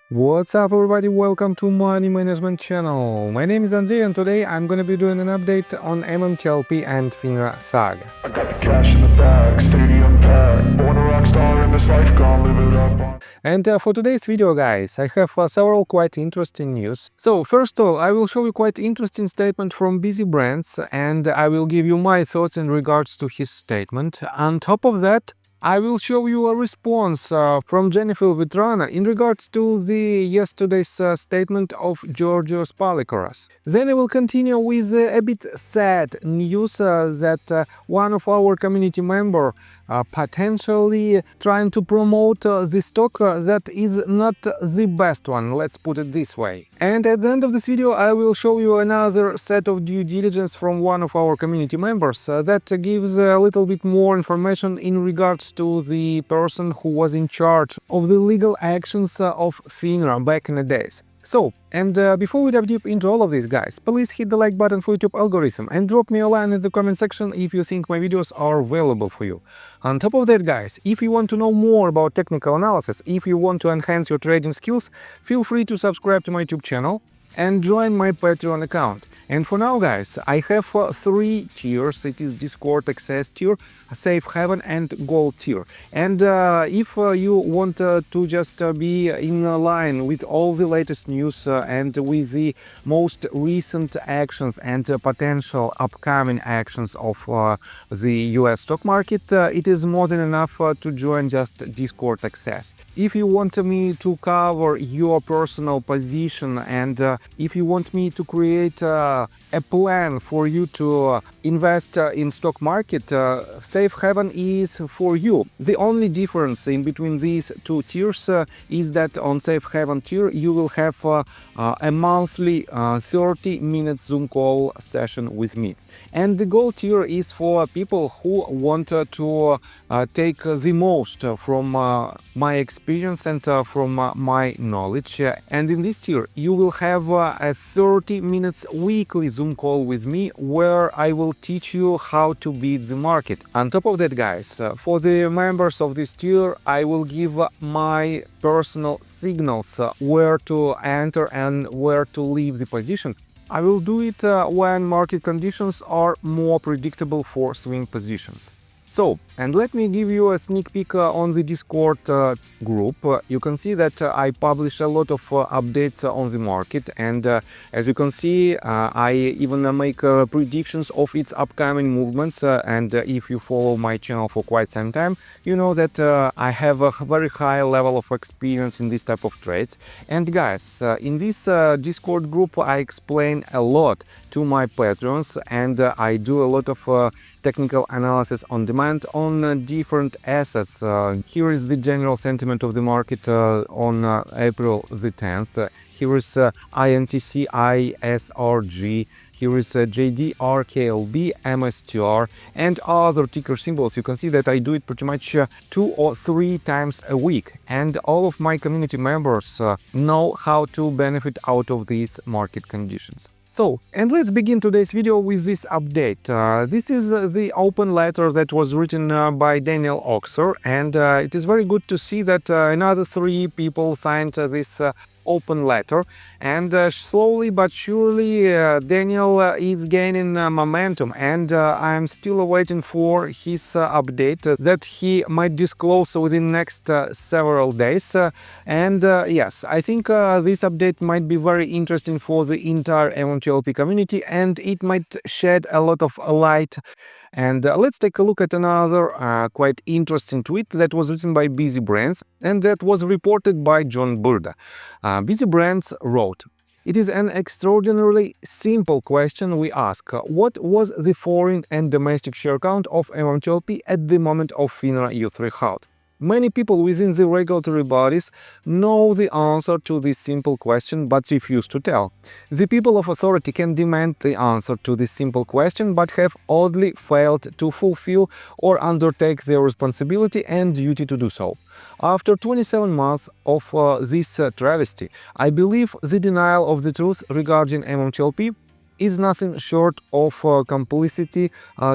What's up everybody, welcome to Money Management channel. My name is Andrei and today I'm gonna be doing an update on MMTLP and FINRA saga. I got the cash in the bag, stadium packed. Born a rock star in this life, gonna live it up. And for today's video, guys, I have several quite interesting news. So first of all, I will show you quite interesting statement from Busy Brands and I will give you my thoughts in regards to his statement. On top of that, I will show you a response from Jenifer Vetrano in regards to the yesterday's statement of Georgios Palikaras. Then I will continue with a bit sad news that one of our community member potentially trying to promote the stock that is not the best one, let's put it this way. And at the end of this video I will show you another set of due diligence from one of our community members that gives a little bit more information in regards to the person who was in charge of the legal actions of FINRA back in the days. So, and before we dive deep into all of this, guys, please hit the like button for YouTube algorithm and drop me a line in the comment section if you think my videos are valuable for you. On top of that, guys, if you want to know more about technical analysis, if you want to enhance your trading skills, feel free to subscribe to my YouTube channel and join my Patreon account. And for now, guys, I have 3 tiers. It is Discord Access tier, Safe Haven and Gold tier. And if you want to just be in line with all the latest news and with the most recent actions and potential upcoming actions of the US stock market, it is more than enough to join just Discord Access. If you want me to cover your personal position and if you want me to create a plan for you to invest in stock market, Safe Haven is for you. The only difference in between these 2 tiers is that on Safe Haven tier you will have a monthly 30-minute Zoom call session with me. And the Gold tier is for people who want to take the most from my experience and from my knowledge. And in this tier you will have a 30 minutes weekly Zoom call with me where I will teach you how to beat the market. On top of that, guys, for the members of this tier I will give my personal signals where to enter and where to leave the position. I will do it when market conditions are more predictable for swing positions. So, and let me give you a sneak peek on the Discord group. You can see that I publish a lot of updates on the market, and as you can see, I even make predictions of its upcoming movements. And if you follow my channel for quite some time, you know that I have a very high level of experience in this type of trades. And guys, in this Discord group, I explain a lot to my patrons, and I do a lot of technical analysis on demand on different assets. Here is the general sentiment of the market on April the 10th. Here is INTC, ISRG, here is JDR, KLB, MSTR and other ticker symbols. You can see that I do it pretty much 2 or 3 times a week, and all of my community members know how to benefit out of these market conditions. So, and let's begin today's video with this update. This is the open letter that was written by Daniel Oxer, and it is very good to see that another 3 people signed this open letter, and slowly but surely Daniel is gaining momentum, and I'm still waiting for his update that he might disclose within next several days. And yes, I think this update might be very interesting for the entire MMTLP community, and it might shed a lot of light. And let's take a look at another quite interesting tweet that was written by Busy Brands and that was reported by John Burda. Busy Brands wrote, "It is an extraordinarily simple question we ask. What was the foreign and domestic share count of MMTLP at the moment of FINRA U3 halt? Many people within the regulatory bodies know the answer to this simple question but refuse to tell. The people of authority can demand the answer to this simple question but have oddly failed to fulfill or undertake their responsibility and duty to do so. After 27 months of this travesty, I believe the denial of the truth regarding MMTLP is nothing short of complicity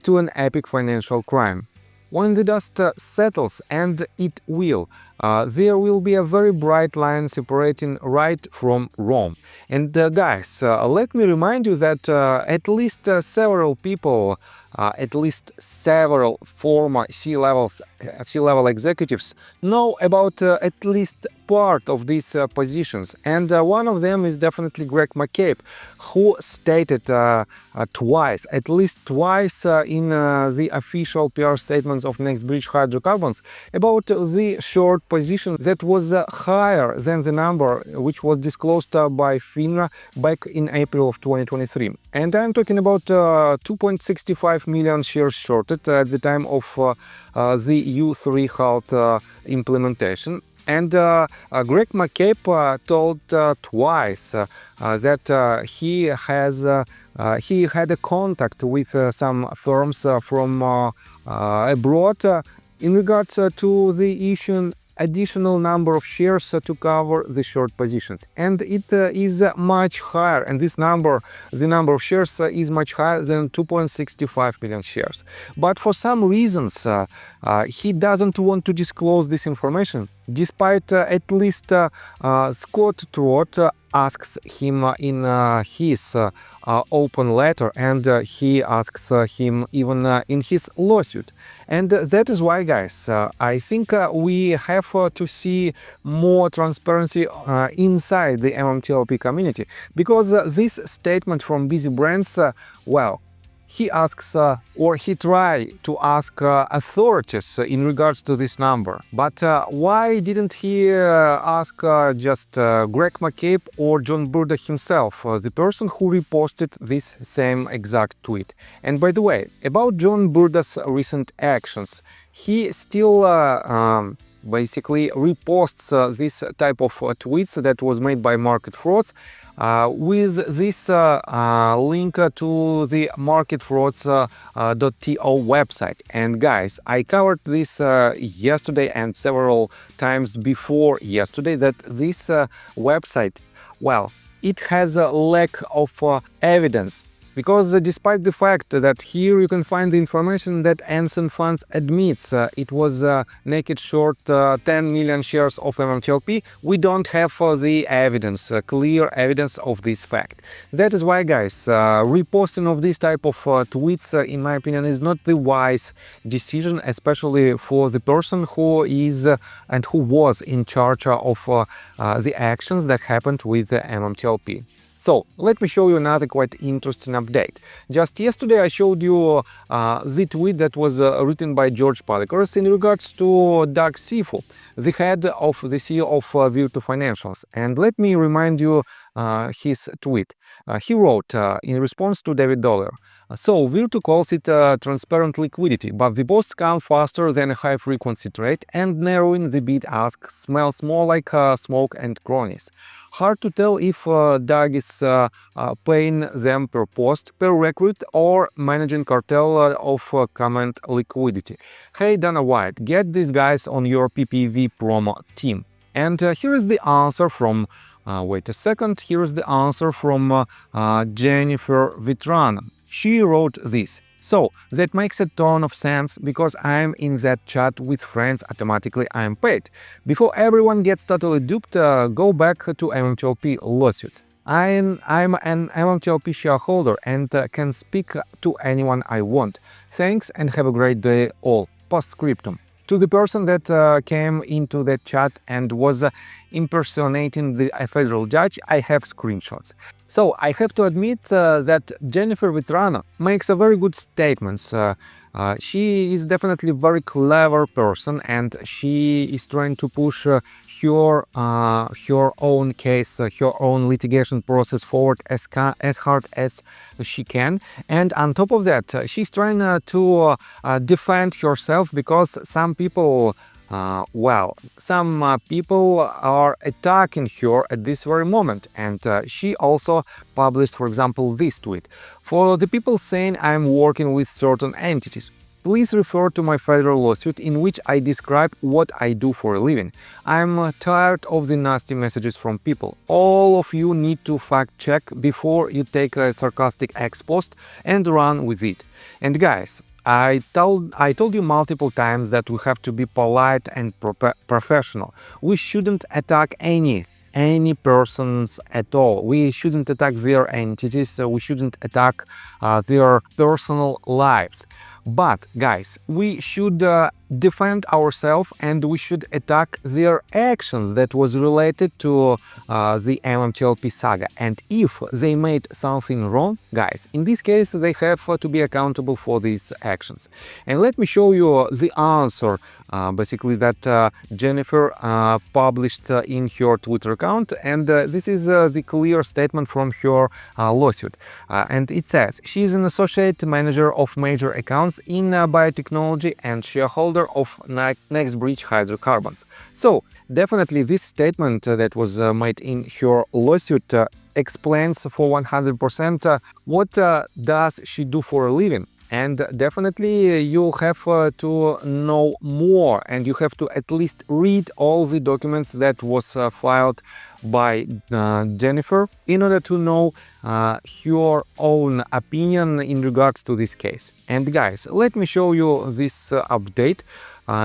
to an epic financial crime. When the dust settles, and it will, there will be a very bright line separating right from wrong. And guys, let me remind you that at least several people, at least several former C-level executives know about at least part of these positions, and one of them is definitely Greg McCabe, who stated at least twice in the official PR statements of Next Bridge Hydrocarbons about the short position that was higher than the number which was disclosed by FINRA back in April of 2023. And I'm talking about 2.65 million shares shorted at the time of the U3 halt implementation. And Greg McCabe told twice that he had a contact with some firms from abroad in regards to the issuing additional number of shares to cover the short positions, and it is much higher, and this number, the number of shares is much higher than 2.65 million shares. But for some reasons he doesn't want to disclose this information, despite at least Scott Trott asks him in his open letter, and he asks him even in his lawsuit. And that is why, guys, I think we have to see more transparency inside the MMTLP community, because this statement from Busy Brands, well, he asks or he tried to ask authorities in regards to this number. But why didn't he ask just Greg McCabe or John Burda himself, the person who reposted this same exact tweet? And by the way, about John Burda's recent actions, he still basically reposts this type of tweets that was made by Market Frauds with this link to the marketfrauds.to website. And guys, I covered this yesterday and several times before yesterday, that this website, well, it has a lack of evidence. Because despite the fact that here you can find the information that Anson Funds admits it was naked short 10 million shares of MMTLP, we don't have the evidence, clear evidence of this fact. That is why, guys, reposting of this type of tweets, in my opinion, is not the wise decision, especially for the person who is and who was in charge of the actions that happened with the MMTLP. So, let me show you another quite interesting update. Just yesterday I showed you the tweet that was written by George Palikaras in regards to Doug Seifel, the head of the CEO of Virtu Financials. And let me remind you his tweet. He wrote in response to David Dollar, "So Virtu calls it transparent liquidity, but the posts come faster than a high-frequency trade, and narrowing the bid-ask smells more like smoke and cronies. Hard to tell if Doug is paying them per post, per recruit, or managing cartel of comment liquidity. Hey Dana White, get these guys on your PPV promo team." And here is the answer from wait a second, here is the answer from Jenifer Vetrano. She wrote this. "So, that makes a ton of sense, because I'm in that chat with friends, automatically I'm paid. Before everyone gets totally duped, go back to MMTLP lawsuits. I'm an MMTLP shareholder and can speak to anyone I want. Thanks and have a great day all. Postscriptum. To the person that came into that chat and was impersonating the federal judge, I have screenshots." So I have to admit that Jenifer Vetrano makes a very good statements. She is definitely a very clever person, and she is trying to push her own case, her own litigation process forward as hard as she can. And on top of that, she's trying to defend herself, because some people people are attacking her at this very moment. And she also published, for example, this tweet. "For the people saying I'm working with certain entities, please refer to my federal lawsuit in which I describe what I do for a living. I'm tired of the nasty messages from people. All of you need to fact check before you take a sarcastic ex post and run with it." And guys, I told you multiple times that we have to be polite and professional. We shouldn't attack any persons at all. We shouldn't attack their entities. We shouldn't attack their personal lives. But guys, we should defend ourselves, and we should attack their actions that was related to the MMTLP saga. And if they made something wrong, guys, in this case they have to be accountable for these actions. And let me show you the answer basically that Jenifer published in her Twitter account, and this is the clear statement from her lawsuit. And it says she is an associate manager of major accounts in biotechnology and shareholder of NextBridge Hydrocarbons. So definitely this statement that was made in her lawsuit explains for 100% what does she do for a living. And definitely you have to know more, and you have to at least read all the documents that was filed by Jenifer in order to know her own opinion in regards to this case. And guys, let me show you this update.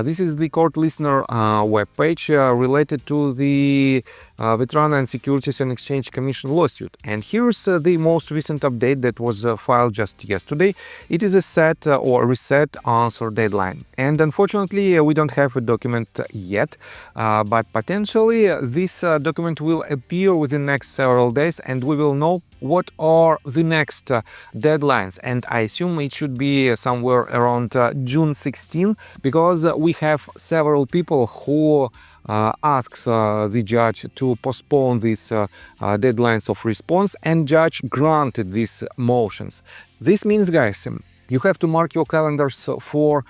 This is the court listener webpage related to the Vetrano and Securities and Exchange Commission lawsuit. And here's the most recent update that was filed just yesterday. It is a set or reset answer deadline. And unfortunately, we don't have a document yet, but potentially this document will appear within the next several days, and we will know what are the next deadlines. And I assume it should be somewhere around June 16, because we have several people who asks the judge to postpone these deadlines of response, and judge granted these motions. This means, guys, you have to mark your calendars for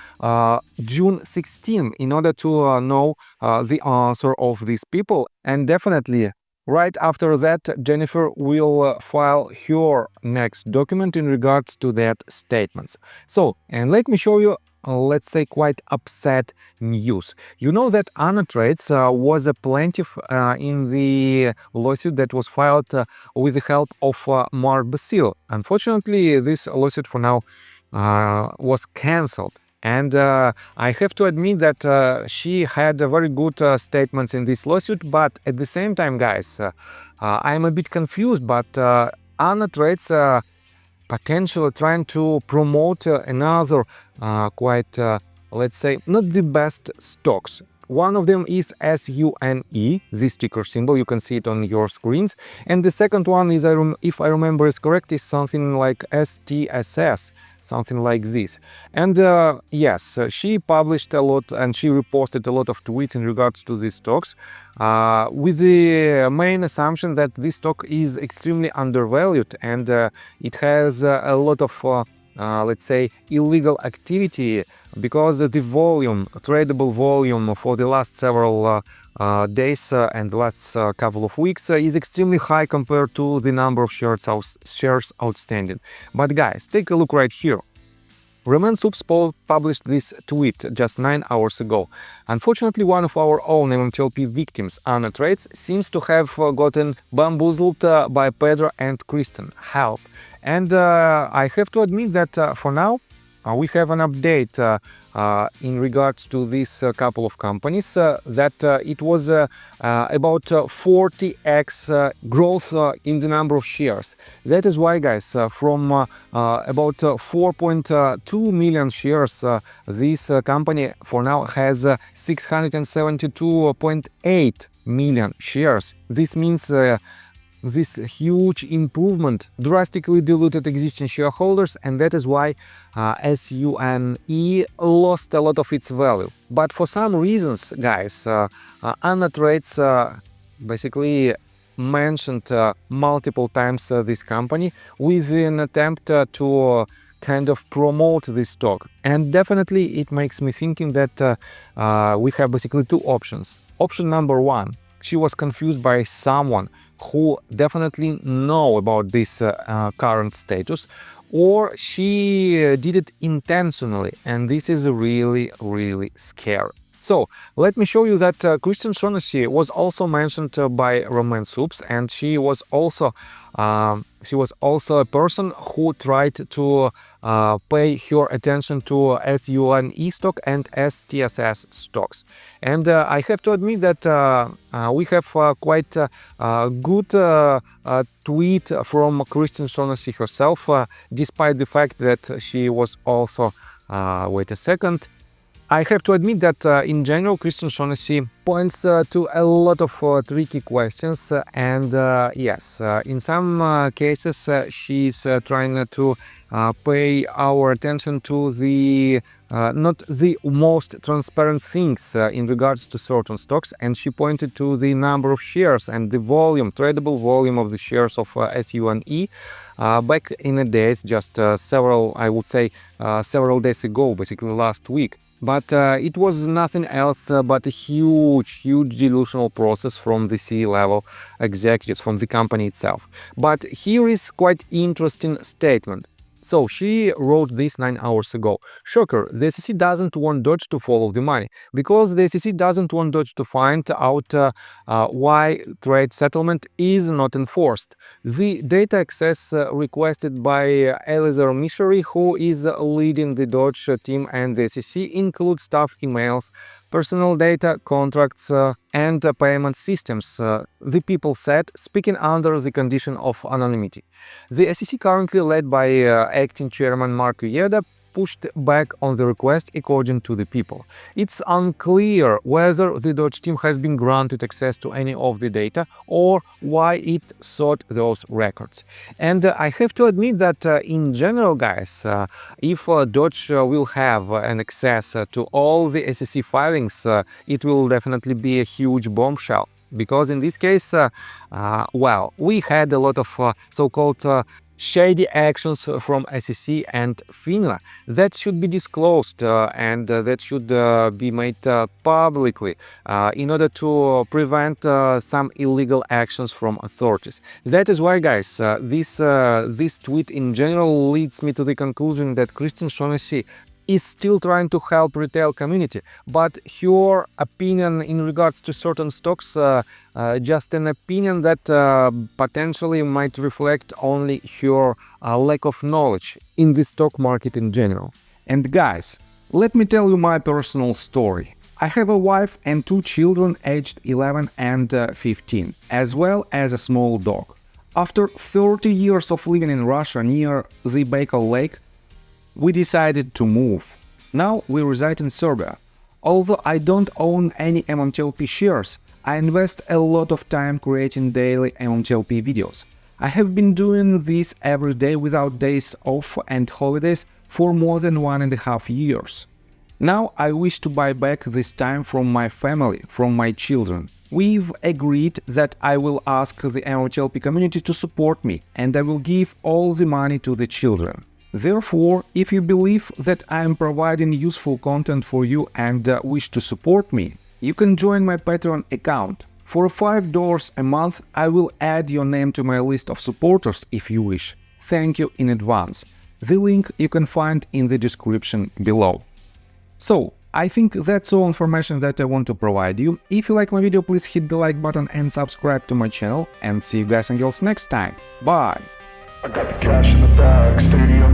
June 16 in order to know the answer of these people. And definitely right after that, Jenifer will file her next document in regards to that statements. So, and let me show you, let's say, quite upset news. You know that Anna Trades was a plaintiff in the lawsuit that was filed with the help of Mark Basile. Unfortunately, this lawsuit for now was cancelled. And I have to admit that she had very good statements in this lawsuit, but at the same time, guys, I'm a bit confused. But Anna Trades potentially trying to promote another quite, let's say, not the best stocks. One of them is SUNE, this ticker symbol, you can see it on your screens. And the second one is, if I remember is correct, is something like STSS, something like this. And yes, she published a lot and she reposted a lot of tweets in regards to these stocks, with the main assumption that this stock is extremely undervalued, and it has a lot of let's say, illegal activity, because the volume, tradable volume for the last several days and the last couple of weeks is extremely high compared to the number of shares outstanding. But guys, take a look right here. Roman Soups published this tweet just 9 hours ago. Unfortunately, one of our own MMTLP victims, Anna Trades, seems to have gotten bamboozled by Pedro and Kristen. Help. And I have to admit that for now, we have an update in regards to this couple of companies, that it was about 40x growth in the number of shares. That is why, guys, from about 4.2 million shares, this company for now has 672.8 million shares. This means this huge improvement drastically diluted existing shareholders, and that is why SUNE lost a lot of its value. But for some reasons, guys, Anna Trades basically mentioned multiple times this company with an attempt to kind of promote this stock. And definitely it makes me thinking that we have basically two options. Option number one, she was confused by someone who definitely know about this current status, or she did it intentionally, and this is really, really scary. So let me show you that Christian Shaughnessy was also mentioned by Roman Soups, and she was also a person who tried to pay her attention to SUNE stock and STSS stocks. And I have to admit that we have quite a good tweet from Christian Shaughnessy herself, despite the fact that she was also, wait a second, I have to admit that in general, Christian Shaughnessy points to a lot of tricky questions, and yes, in some cases she's trying to pay our attention to the not the most transparent things in regards to certain stocks, and she pointed to the number of shares and the volume, tradable volume of the shares of SUNE back in the days, just several days ago, basically last week. But it was nothing else but a huge delusional process from the C-level executives, from the company itself. But here is quite interesting statement. So she wrote this 9 hours ago. Shocker, the SEC doesn't want Dodge to follow the money, because the SEC doesn't want Dodge to find out why trade settlement is not enforced. The data access requested by Eliezer Mishary, who is leading the Dodge team and the SEC, includes staff emails, personal data, contracts, and payment systems, the people said, speaking under the condition of anonymity. The SEC, currently led by acting chairman Mark Uyeda, pushed back on the request according to the people. It's unclear whether the Dodge team has been granted access to any of the data or why it sought those records. And I have to admit that in general, guys, if Dodge will have an access to all the SEC filings, it will definitely be a huge bombshell. Because in this case, well, we had a lot of so-called shady actions from SEC and FINRA that should be disclosed and that should be made publicly in order to prevent some illegal actions from authorities. That is why, guys, this tweet in general leads me to the conclusion that Christian Shaughnessy is still trying to help retail community, but her opinion in regards to certain stocks, just an opinion that potentially might reflect only her lack of knowledge in the stock market in general. And guys, let me tell you my personal story. I have a wife and 2 children aged 11 and 15, as well as a small dog. After 30 years of living in Russia near the Baikal Lake, we decided to move. Now we reside in Serbia. Although I don't own any MMTLP shares, I invest a lot of time creating daily MMTLP videos. I have been doing this every day without days off and holidays for more than 1.5 years. Now I wish to buy back this time from my family, from my children. We've agreed that I will ask the MMTLP community to support me, and I will give all the money to the children. Therefore, if you believe that I am providing useful content for you and wish to support me, you can join my Patreon account. For $5 a month, I will add your name to my list of supporters if you wish. Thank you in advance. The link you can find in the description below. So, I think that's all information that I want to provide you. If you like my video, please hit the like button and subscribe to my channel, and see you guys and girls next time. Bye! I got the cash in the bag, stadium